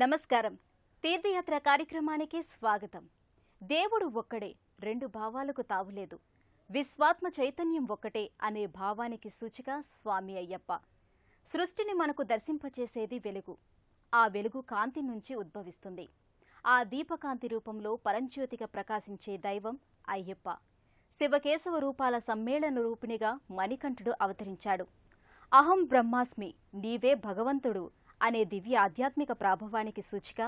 నమస్కారం. తీర్థయాత్ర కార్యక్రమానికి స్వాగతం. దేవుడు ఒక్కడే, రెండు భావాలకు తావులేదు. విశ్వాత్మ చైతన్యం ఒక్కటే అనే భావానికి సూచిక స్వామి అయ్యప్ప. సృష్టిని మనకు దర్శింపచేసేది వెలుగు. ఆ వెలుగు కాంతి నుంచి ఉద్భవిస్తుంది. ఆ దీపకాంతి రూపంలో పరంజ్యోతిగా ప్రకాశించే దైవం అయ్యప్ప. శివకేశవ రూపాల సమ్మేళన రూపిణిగా మణికంఠుడు అవతరించాడు. అహం బ్రహ్మాస్మి, నీవే భగవంతుడు అనే దివ్య ఆధ్యాత్మిక ప్రాభవానికి సూచిక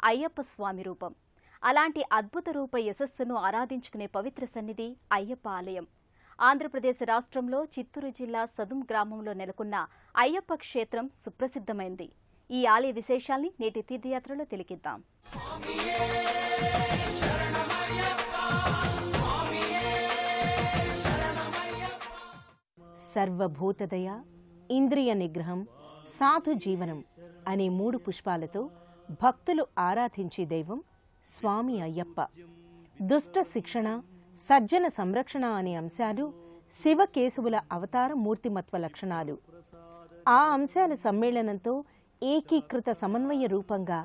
అయ్యప్ప స్వామి రూపం. అలాంటి అద్భుత రూప యశస్సును ఆరాధించుకునే పవిత్ర సన్నిధి అయ్యప్ప ఆలయం. ఆంధ్రప్రదేశ్ రాష్ట్రంలో చిత్తూరు జిల్లా సదుం గ్రామంలో నెలకొన్న అయ్యప్ప క్షేత్రం సుప్రసిద్ధమైంది. ఈ ఆలయ విశేషాల్ని నేటి తీర్థయాత్రలో తిలకిద్దాం. సర్వభూతదయ, ఇంద్రియ నిగ్రహం, సాధు జీవనం అనే 3 పుష్పాలతో భక్తులు ఆరాధించే దైవం స్వామి అయ్యప్ప. దుష్ట శిక్షణ, సజ్జన సంరక్షణ అనే అంశాలు శివకేశవుల అవతార మూర్తిమత్వ లక్షణాలు. ఆ అంశాల సమ్మేళనంతో ఏకీకృత సమన్వయ రూపంగా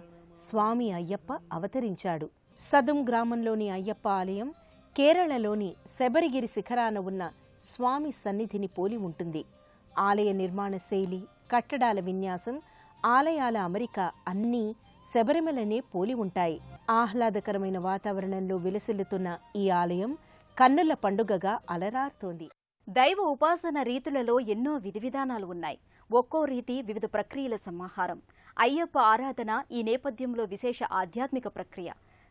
స్వామి అయ్యప్ప అవతరించాడు. సదుం గ్రామంలోని అయ్యప్ప ఆలయం కేరళలోని శబరిగిరి శిఖరాన ఉన్న స్వామి సన్నిధిని పోలి ఉంటుంది. ఆలయ నిర్మాణ శైలి, కట్టడాల విన్యాసం, ఆలయాల అమరిక అన్నీ శబరిమలనే పోలి ఉంటాయి. ఆహ్లాదకరమైన వాతావరణంలో విలసిల్లుతున్న ఈ ఆలయం కన్నుల పండుగగా అలరారుతోంది. దైవ ఉపాసన రీతులలో ఎన్నో విధివిధానాలు ఉన్నాయి. ఒక్కో రీతి వివిధ ప్రక్రియల సమాహారం. అయ్యప్ప ఆరాధన ఈ నేపథ్యంలో విశేష ఆధ్యాత్మిక ప్రక్రియ.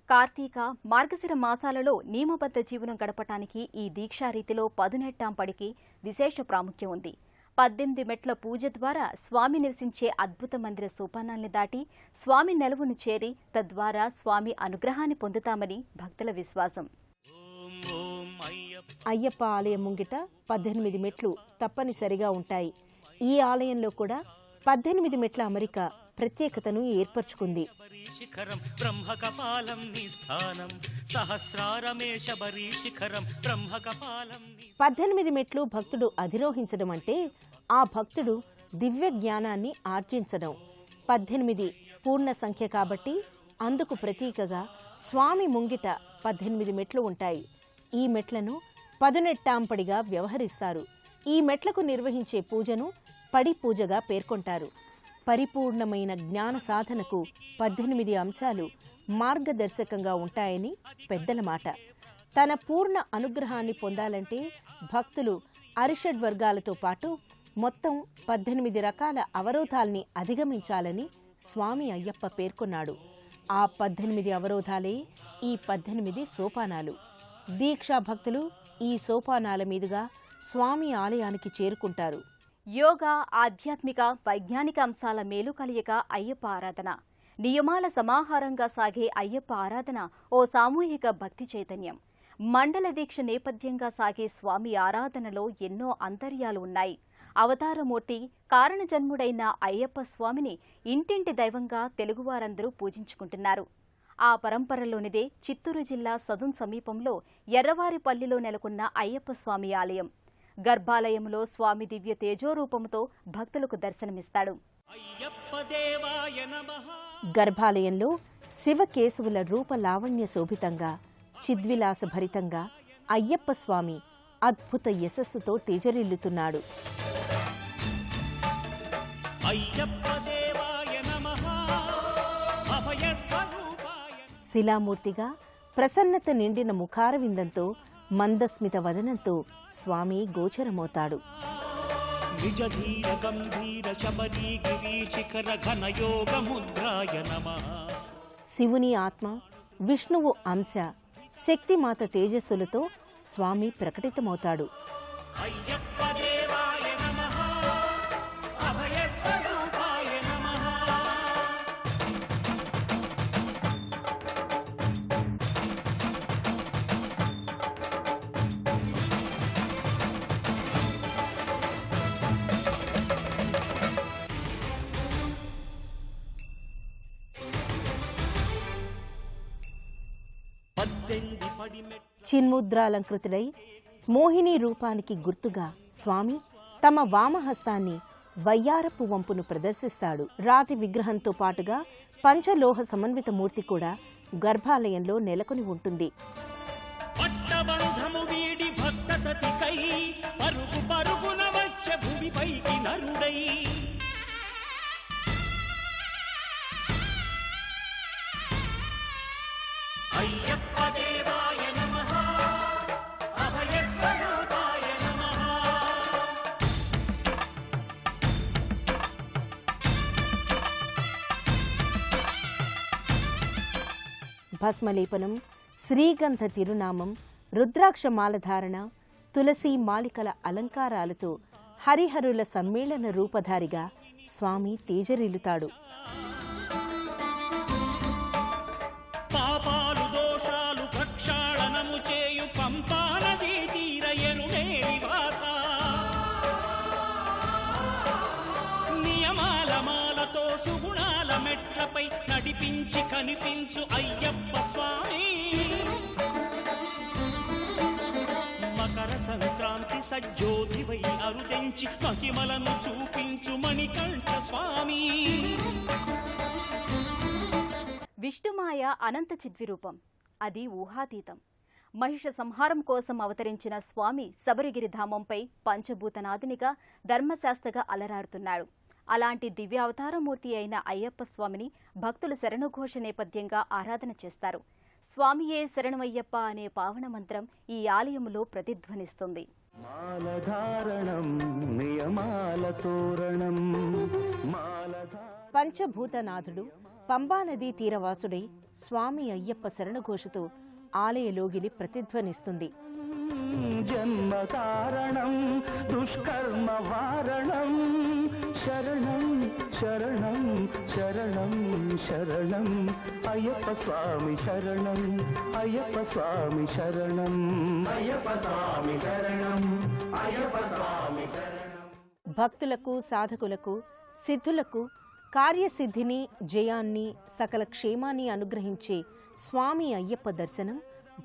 కార్తీక, మార్గశిర మాసాలలో నియమబద్ధ జీవనం గడపటానికి ఈ దీక్షారీతిలో పదునెట్టాంపడికి విశేష ప్రాముఖ్యం ఉంది. 18 మెట్ల పూజ ద్వారా స్వామి నివసించే అద్భుత మందిర సోపానాల్ని దాటి స్వామి నెలవును చేరి తద్వారా స్వామి అనుగ్రహాన్ని పొందుతామని భక్తుల విశ్వాసం. అయ్యప్ప ఆలయం ముంగిట 18 మెట్లు తప్పనిసరిగా ఉంటాయి. ఈ ఆలయంలో కూడా 18 మెట్ల అమరిక ప్రత్యేకతను ఏర్పరచుకుంది. 18 మెట్లు భక్తుడు అధిరోహించడం అంటే ఆ భక్తుడు దివ్య జ్ఞానాన్ని ఆర్జించడం. 18 పూర్ణ సంఖ్య కాబట్టి అందుకు ప్రతీకగా స్వామి ముంగిట 18 మెట్లు ఉంటాయి. ఈ మెట్లను పదునెట్టాంపడిగా వ్యవహరిస్తారు. ఈ మెట్లకు నిర్వహించే పూజను పడి పూజగా పేర్కొంటారు. పరిపూర్ణమైన జ్ఞాన సాధనకు 18 అంశాలు మార్గదర్శకంగా ఉంటాయని పెద్దల మాట. తన పూర్ణ అనుగ్రహాన్ని పొందాలంటే భక్తులు అరిషడ్ వర్గాలతో పాటు మొత్తం 18 రకాల అవరోధాల్ని అధిగమించాలని స్వామి అయ్యప్ప పేర్కొన్నాడు. ఆ 18 అవరోధాలే ఈ 18 సోపానాలు. దీక్షా భక్తులు ఈ సోపానాల మీదుగా స్వామి ఆలయానికి చేరుకుంటారు. యోగా, ఆధ్యాత్మిక, వైజ్ఞానిక అంశాల మేలు కలియక అయ్యప్ప ఆరాధన. నియమాల సమాహారంగా సాగే అయ్యప్ప ఆరాధన ఓ సామూహిక భక్తి చైతన్యం. మండల దీక్ష నేపథ్యంగా సాగే స్వామి ఆరాధనలో ఎన్నో అంతర్యాలు ఉన్నాయి. అవతారమూర్తి, కారణజన్ముడైన అయ్యప్ప స్వామిని ఇంటింటి దైవంగా తెలుగువారందరూ పూజించుకుంటున్నారు. ఆ పరంపరలోనిదే చిత్తూరు జిల్లా సదుం సమీపంలో ఎర్రవారిపల్లిలో నెలకొన్న అయ్యప్ప స్వామి ఆలయం. గర్భాలయంలో స్వామి దివ్య తేజోరూపంతో భక్తులకు దర్శనమిస్తాడు. గర్భాలయంలో శివకేశవుల రూప లావణ్య శోభితంగా, చిద్విలాస భరితంగా అయ్యప్ప స్వామి అద్భుత యశస్సుతో తేజరిల్లుతున్నాడు. శిలామూర్తిగా ప్రసన్నత నిండిన ముఖారవిందంతో, మందస్మిత వదనంతో స్వామి గోచరమవుతాడు. శివుని ఆత్మ, విష్ణువు అంశ, శక్తిమాత తేజస్సులతో స్వామి ప్రకటితమవుతాడు. చిన్ముద్రాలంకృతుడై మోహిని రూపానికి గుర్తుగా స్వామి తమ వామహస్తాన్ని వయ్యారపు వంపును ప్రదర్శిస్తాడు. రాతి విగ్రహంతో పాటుగా పంచలోహ సమన్విత మూర్తి కూడా గర్భాలయంలో నెలకొని ఉంటుంది. పట్టబంధము వీడి భక్తతతికై పరుగు పరుగున వచ్చే భూమిపైకి నరుడై అయ్యప్ప దేవాయ నమః అభయ స్వరూపాయ నమః. భస్మలేపనం, శ్రీగంధ తిరునామం, రుద్రాక్ష మాలధారణ, తులసి మాలికల అలంకారాలతో హరిహరుల సమ్మేళన రూపధారిగా స్వామి తేజరిల్లుతాడు. పాపాలు దోషాలు ప్రక్షాళనము చేయు పంపానదీ తీరయను నివాస నియమాల మాలతో సుగుణాల మెట్లపై నడిపించి కనిపించు అయ్యప్ప స్వామి. మకర సంక్రాంతి సజ్జోతివై అరుదెంచి మహిమలను చూపించు మణికంఠ స్వామి. విష్ణుమాయ అనంత చిద్విరూపం, అది ఊహాతీతం. మహిష సంహారం కోసం అవతరించిన స్వామి శబరిగిరి ధామంపై పంచభూతనాథునిగా ధర్మశాస్త్రగా అలరారుతున్నాడు. అలాంటి దివ్యావతారమూర్తి అయిన అయ్యప్ప స్వామిని భక్తులు శరణుఘోష నేపథ్యంగా ఆరాధన చేస్తారు. స్వామియే శరణమయ్యప్ప అనే పావన మంత్రం ఈ ఆలయంలో ప్రతిధ్వనిస్తుంది. పంచభూతనాథుడు పంబానదీ తీరవాసుడై స్వామి అయ్యప్ప శరణఘోషతో ఆలయలోగిలి ప్రతిధ్వనిస్తుంది. జన్మ కారణం దుష్కర్మ వారణం శరణం శరణం శరణం శరణం అయ్యప్ప స్వామి శరణం అయ్యప్ప స్వామి శరణం అయ్యప్ప స్వామి శరణం అయ్యప్ప స్వామి శరణం. భక్తులకు, సాధకులకు, సిద్ధులకు కార్యసిద్ధిని, జయాన్ని, సకల క్షేమాన్ని అనుగ్రహించే స్వామి అయ్యప్ప దర్శనం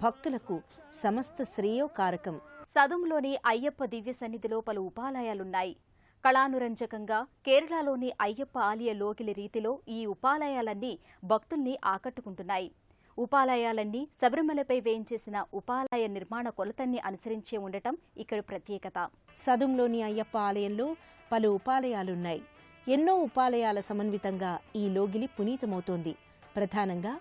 భక్తులకు సమస్త శ్రేయోకారకం. సదుంలోని అయ్యప్ప దివ్య సన్నిధిలో పలు ఉపాలయాలున్నాయి. కళానురంజకంగా కేరళలోని అయ్యప్ప ఆలయ లోకిలి రీతిలో ఈ ఉపాలయాలన్నీ భక్తుల్ని ఆకట్టుకుంటున్నాయి. ఉపాలయాలన్నీ శబరిమలపై వేయించేసిన ఉపాలయ నిర్మాణ కొలతన్ని అనుసరించే ఉండటం ఇక్కడ ప్రత్యేకత. సదుంలోని అయ్యప్ప ఆలయంలో పలు ఉపాలయాలున్నాయి. ఎన్నో ఉపాలయాల సమన్వితంగా ఈ లోగిలి పునీతమవుతోంది. ప్రధానంగా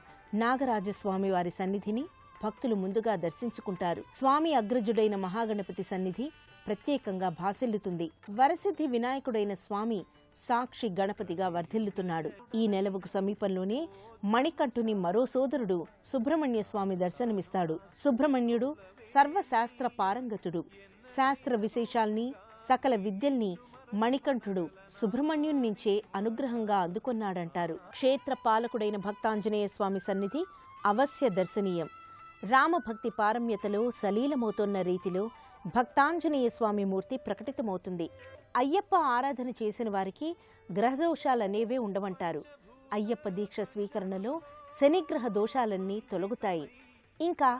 నాగరాజస్వామి వారి సన్నిధిని భక్తులు ముందుగా దర్శించుకుంటారు. స్వామి అగ్రజుడైన మహాగణపతి సన్నిధి ప్రత్యేకంగా భాసిల్లుతుంది. వరసిద్ధి వినాయకుడైన స్వామి సాక్షి గణపతిగా వర్ధిల్లుతున్నాడు. ఈ నెలవుకు సమీపంలోనే మణికంఠుని మరో సోదరుడు సుబ్రహ్మణ్య స్వామి దర్శనమిస్తాడు. సుబ్రహ్మణ్యుడు సర్వశాస్త్ర పారంగతుడు. శాస్త్ర విశేషాల్ని, సకల విద్యల్ని మణికంఠుడు సుబ్రహ్మణ్యుని నుంచే అనుగ్రహంగా అందుకొన్నాడంటారు. క్షేత్ర పాలకుడైన భక్తాంజనేయ స్వామి సన్నిధి అవశ్య దర్శనీయం. రామభక్తి పారమ్యతలో సలీలమవుతోన్న రీతిలో భక్తాంజనేయ స్వామి మూర్తి ప్రకటితమవుతుంది. అయ్యప్ప ఆరాధన చేసిన వారికి గ్రహదోషాలనేవే ఉండవంటారు. అయ్యప్ప దీక్ష స్వీకరణలో శనిగ్రహ దోషాలన్నీ తొలగుతాయి. ఇంకా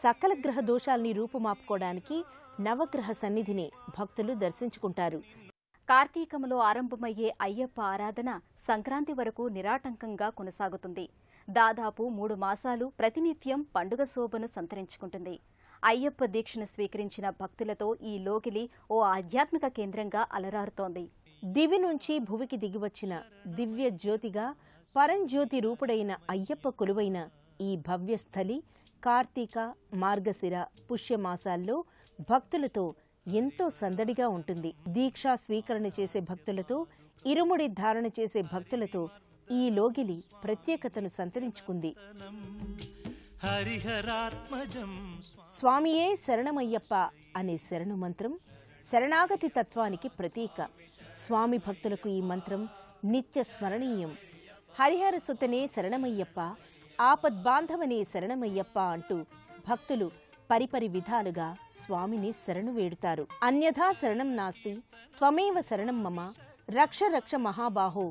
సకల గ్రహ దోషాల్ని రూపుమాపుకోవడానికి నవగ్రహ సన్నిధిని భక్తులు దర్శించుకుంటారు. కార్తీకంలో ఆరంభమయ్యే అయ్యప్ప ఆరాధన సంక్రాంతి వరకు నిరాటంకంగా కొనసాగుతుంది. దాదాపు 3 మాసాలు ప్రతినిత్యం పండుగ శోభను సంతరించుకుంటుంది. అయ్యప్ప దీక్షను స్వీకరించిన భక్తులతో ఈ లోగిలి ఓ ఆధ్యాత్మిక కేంద్రంగా అలరారుతోంది. దివి నుంచి భువికి దిగివచ్చిన దివ్య జ్యోతిగా పరంజ్యోతి రూపుడైన అయ్యప్ప కొలువైన ఈ భవ్యస్థలి కార్తీక, మార్గశిర పుష్యమాసాల్లో భక్తులతో ఎంతో సందడిగా ఉంటుంది. దీక్షా స్వీకరణ చేసే భక్తులతో, ఇరుముడి ధారణ చేసే భక్తులతో ఈ లోగిలి ప్రత్యేకతను సంతరించుకుంది. స్వామియే శరణమయ్యప్ప అనే శరణు మంత్రం శరణాగతి తత్వానికి ప్రతీక. స్వామి భక్తులకు ఈ మంత్రం నిత్య స్మరణీయం. హరిహర సుతనే శరణమయ్యప్ప, ఆపద్బాంధవనే శరణమయ్యప్ప అంటూ భక్తులు పరిపరి విధాలుగా స్వామిని శరణు వేడుతారు. అన్యథా శరణం నాస్తి, త్వమేవ శరణం మమ, రక్ష రక్ష మహాబాహో,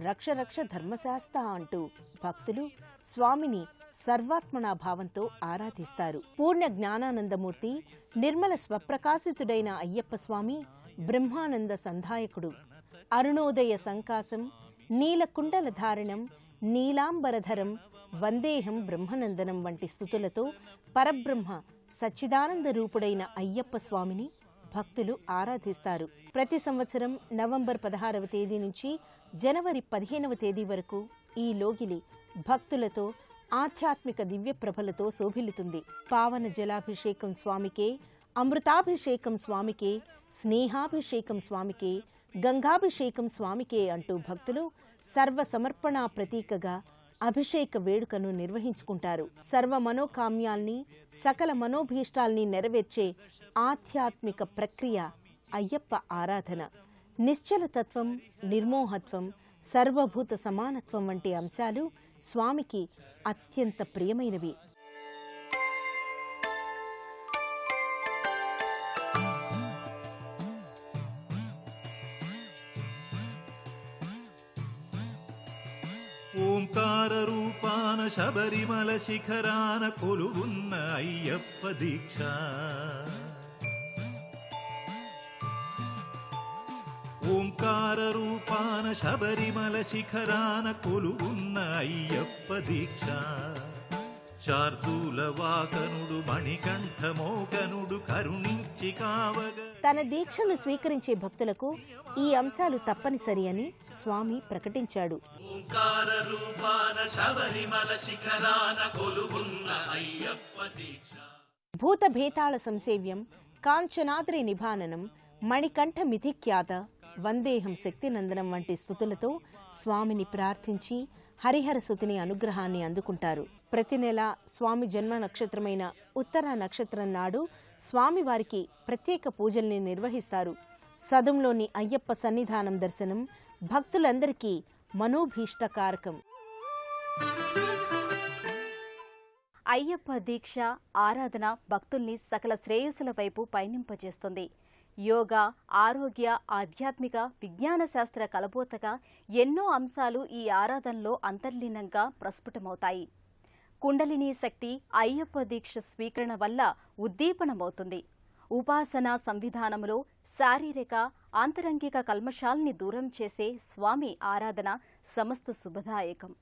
రక్ష రక్ష ధర్మశాస్త్ర అంటూ భక్తులు స్వామిని సర్వాత్మనా భావంతో ఆరాధిస్తారు. పూర్ణ జ్ఞానానందమూర్తి, నిర్మల స్వప్రకాశితుడైన అయ్యప్ప స్వామి బ్రహ్మానంద సంధాయకుడు. అరుణోదయ సంకాసం నీలకుండల ధారణం నీలాంబరధరం వందేహం బ్రహ్మనందనం వంటి స్తుతులతో పరబ్రహ్మ సచ్చిదానంద రూపుడైన అయ్యప్ప స్వామిని భక్తులు ఆరాధిస్తారు. ప్రతి సంవత్సరం నవంబర్ 16వ తేదీ నుంచి జనవరి 15వ తేదీ వరకు ఈ లోగిలి భక్తులతో ఆధ్యాత్మిక దివ్య ప్రభలతో శోభిల్లుతుంది. పావన జలాభిషేకం స్వామికే, అమృతాభిషేకం స్వామికే, స్నేహాభిషేకం స్వామికే, గంగాభిషేకం స్వామికే అంటూ భక్తులు సర్వ సమర్పణ ప్రతీకగా అభిషేక వేడుకను నిర్వహించుకుంటారు. సర్వ మనోకామ్యాల్ని, సకల మనోభీష్టాల్ని నెరవేర్చే ఆధ్యాత్మిక ప్రక్రియ అయ్యప్ప ఆరాధన. నిశ్చలతత్వం, నిర్మోహత్వం, సర్వభూత సమానత్వం వంటి అంశాలు స్వామికి అత్యంత ప్రియమైనవి. ఓంకార రూపాన శబరిమల శిఖరాన కొలువున్న అయ్యప్ప దీక్ష. ఓంకార రూపాన శబరిమల శిఖరాన కొలువున్న అయ్యప్ప దీక్ష. శార్దూల వాకనుడు మణికంఠమోకనుడు కరుణించి కావగ. తన దీక్షను స్వీకరించే భక్తులకు ఈ అంశాలు తప్పనిసరి అని స్వామి ప్రకటించాడు. ఓంకార రూపాన శబరిమల శిఖరాన కొలువున్న అయ్యప్ప దీక్ష. భూత భేతాళ సంసేవ్యం కాంచనాద్రి నిభాననం మణికంఠ మిథిఖ్యాత వందేహం శక్తినందనం వంటి స్తుతులతో స్వామిని ప్రార్థించి హరిహర సుతుని అనుగ్రహాన్ని అందుకుంటారు. ప్రతి నెల స్వామి జన్మ నక్షత్రమైన ఉత్తర నక్షత్రం నాడు స్వామివారికి ప్రత్యేక పూజల్ని నిర్వహిస్తారు. సదుంలోని అయ్యప్ప సన్నిధానం దర్శనం భక్తులందరికీ మనోభీష్టకారకం. అయ్యప్ప దీక్ష ఆరాధన భక్తుల్ని సకల శ్రేయస్సుల వైపు పయనింపజేస్తుంది. యోగా, ఆరోగ్య, ఆధ్యాత్మిక, విజ్ఞాన శాస్త్ర కలబోతగా ఎన్నో అంశాలు ఈ ఆరాధనలో అంతర్లీనంగా ప్రస్ఫుటమవుతాయి. కుండలినీ శక్తి అయ్యప్ప దీక్ష స్వీకరణ వల్ల ఉద్దీపనమవుతుంది. ఉపాసనా సంవిధానంలో శారీరక, ఆంతరంగిక కల్మషాల్ని దూరం చేసే స్వామి ఆరాధన సమస్త శుభదాయకం.